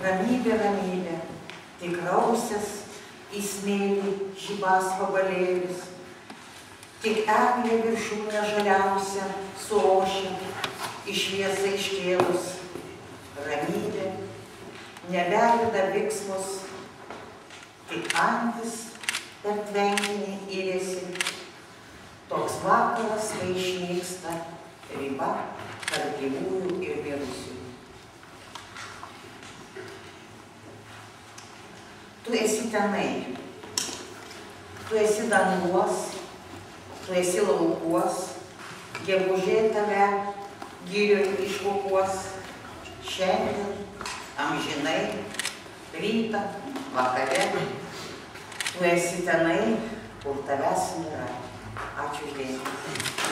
Ramybė, ramybė, tik rausės į smėlį žibas vabalėlis, tik eglė viršūnė žaliausia suošia į šviesą iškėlus. Ramybė, neverda viksmus, tik antis per tvenkinį įrėsi. Toks vakaras, kai išnyksta riba tarp gyvųjų ir mirusių. Tu esi tenai, tu esi danguos, tu esi laukuos, gegužė tave girioj iškukuos, šiandien, amžinai, rytą, vakare, tu esi tenai, kur tavęs nėra. Ačiū už dėmesį.